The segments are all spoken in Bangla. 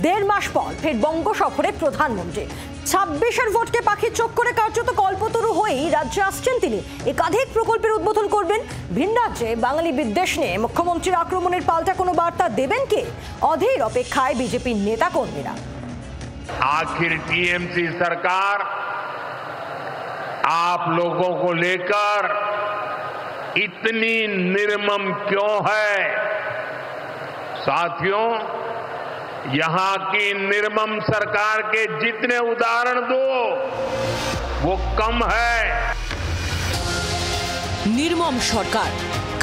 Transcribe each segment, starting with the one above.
দেড় মাস পর ফের বঙ্গ সফরে প্রধানমন্ত্রী। 26-এর ভোটকে পাখির চোখ করে কার্যত কল্পতরু হয়েই রাজ্যে আসছেন তিনি। একাধিক প্রকল্পের উদ্বোধন করবেন। ভিন রাজ্যে বাঙালি বিদ্বেষ নিয়ে মুখ্যমন্ত্রীর আক্রমণের পাল্টা কোনো বার্তা দেবেন কে? অধীর অপেক্ষায় বিজেপির নেতা কর্মীরা। आखिर टीएमसी सरकार आप लोगों को लेकर इतनी निर्मम क्यों है? साथियों, यहां की निर्मम सरकार के जितने उदाहरण दो वो कम है। निर्मम सरकार।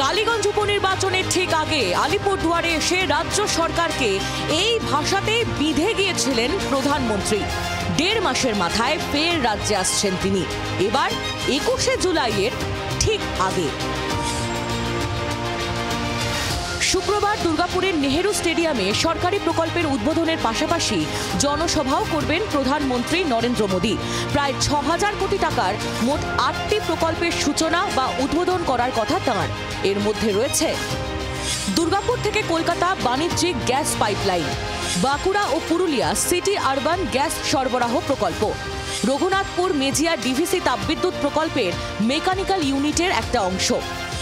কালীগঞ্জ উপনির্বাচনের ঠিক আগে আলিপুরদুয়ারে এসে রাজ্য সরকারকে এই ভাষাতে বিধে গিয়েছিলেন প্রধানমন্ত্রী। দেড় মাসের মাথায় ফের রাজ্যে আসছেন তিনি, এবার 21শে জুলাইয়ের ঠিক আগে। শুক্রবার দুর্গাপুরের নেহেরু স্টেডিয়ামে সরকারি প্রকল্পের উদ্বোধনের পাশাপাশি জনসভাও করবেন প্রধানমন্ত্রী নরেন্দ্র মোদী। প্রায় 6000 কোটি টাকার মোট 8টি প্রকল্পের সূচনা বা উদ্বোধন করার কথা তাঁর। এর মধ্যে রয়েছে দুর্গাপুর থেকে কলকাতা বাণিজ্যিক গ্যাস পাইপলাইন, বাঁকুড়া ও পুরুলিয়া সিটি আরবান গ্যাস সরবরাহ প্রকল্প, রঘুনাথপুর মেজিয়া ডিভিসি তাপবিদ্যুৎ প্রকল্পের মেকানিক্যাল ইউনিটের একটা অংশ,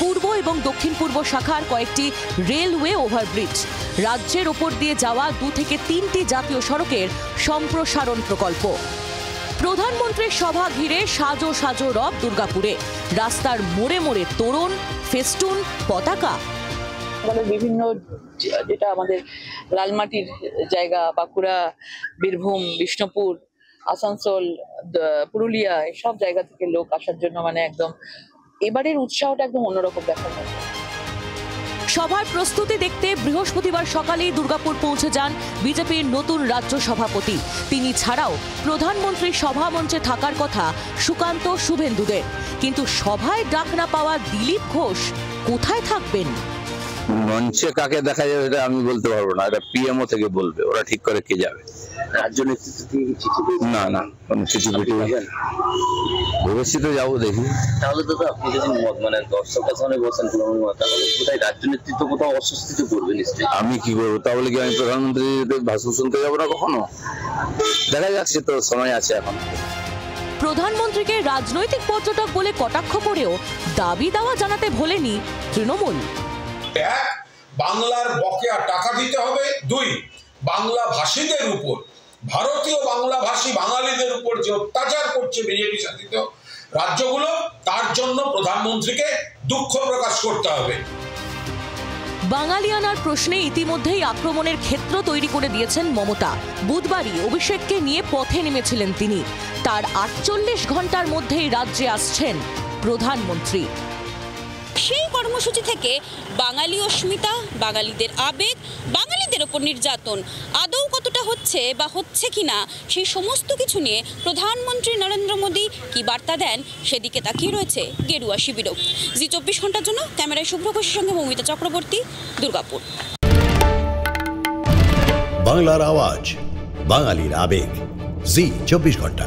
পূর্ব এবং দক্ষিণ পূর্ব শাখার কয়েকটি রেলওয়ে ওভারব্রিজ, রাজ্যের ওপর দিয়ে যাওয়া 2 থেকে 3টি জাতীয় সড়কের সম্প্রসারণ প্রকল্প। প্রধানমন্ত্রীর সভা ঘিরে সাজো সাজো রব দুর্গাপুরে। রাস্তার মোড়ে মোড়ে তোরণ, ফেস্টুন, পতাকা। বিভিন্ন যেটা আমাদের লালমাটির জায়গা, বাঁকুড়া, বীরভূম, বিষ্ণুপুর, আসানসোল, পুরুলিয়া, সব জায়গা থেকে লোক আসার জন্য একদম এবারের উৎসাহটা একদম অন্যরকম দেখা যায়। সভার প্রস্তুতি দেখতে বৃহস্পতিবার সকালেই দুর্গাপুর পৌঁছে যান বিজেপির নতুন রাজ্য সভাপতি। তিনি ছাড়াও প্রধানমন্ত্রীর সভা মঞ্চে থাকার কথা সুকান্ত শুভেন্দুদের, কিন্তু সভায় ডাক না পাওয়া দিলীপ ঘোষ কোথায় থাকবেন? মঞ্চে কাকে দেখা যাবে এটা আমি বলতে পারবো না, এটা পিএমও থেকে বলবে, ওরা ঠিক করে কে যাবে। রাজ্য নেতৃত্ব থেকে চিঠি না না কোনো চিঠি ভেবেছি তো যাবো, দেখি। তাহলে দাদা আপনি যদি দর্শক আসনে বসেন তাহলে কোথায় রাজ্য নেতৃত্ব কোথাও অস্বস্তিতে করবে নিশ্চয়ই। আমি কি করবো তাহলে? কি আমি প্রধানমন্ত্রী ভাষণ শুনতে যাবো না কখনো? দেখা যাচ্ছে তো, সময় আছে এখন। প্রধানমন্ত্রীকে রাজনৈতিক পর্যটক বলে কটাক্ষ করেও দাবি দাওয়া জানাতে ভোলেনি তৃণমূল। বাংলার বকেয়া টাকা দিতে হবে। 2, বাংলা ভাষীদের উপর, ভারতীয় বাংলা ভাষী বাঙালিদের উপর যে অত্যাচার করছে বিজেপি শাসিত রাজ্যগুলো, তার জন্য প্রধানমন্ত্রীকে দুঃখ প্রকাশ করতে হবে। বাঙালিয়ানার প্রশ্নে ইতিমধ্যেই আক্রমণের ক্ষেত্র তৈরি করে দিয়েছেন মমতা। বুধবারই অভিষেককে নিয়ে পথে নেমেছিলেন তিনি। তার 48 ঘন্টার মধ্যেই রাজ্যে আসছেন প্রধানমন্ত্রী। সেই কর্মসূচি থেকে বাঙালি অস্মিতা, বাঙালিদের আবেগ, বাঙালিদের ওপর নির্যাতন আদৌ কতটা হচ্ছে বা হচ্ছে কিনা, সেই সমস্ত কিছু নিয়ে প্রধানমন্ত্রী নরেন্দ্র মোদী কি বার্তা দেন সেদিকে তাকিয়ে রয়েছে গেরুয়া শিবিরও। জি 24 ঘন্টার জন্য ক্যামেরায় শুভ্র ঘোষের সঙ্গে মৌমিতা চক্রবর্তী, দুর্গাপুর। বাংলার আওয়াজ, বাঙালির আবেগ, জি 24 ঘন্টা।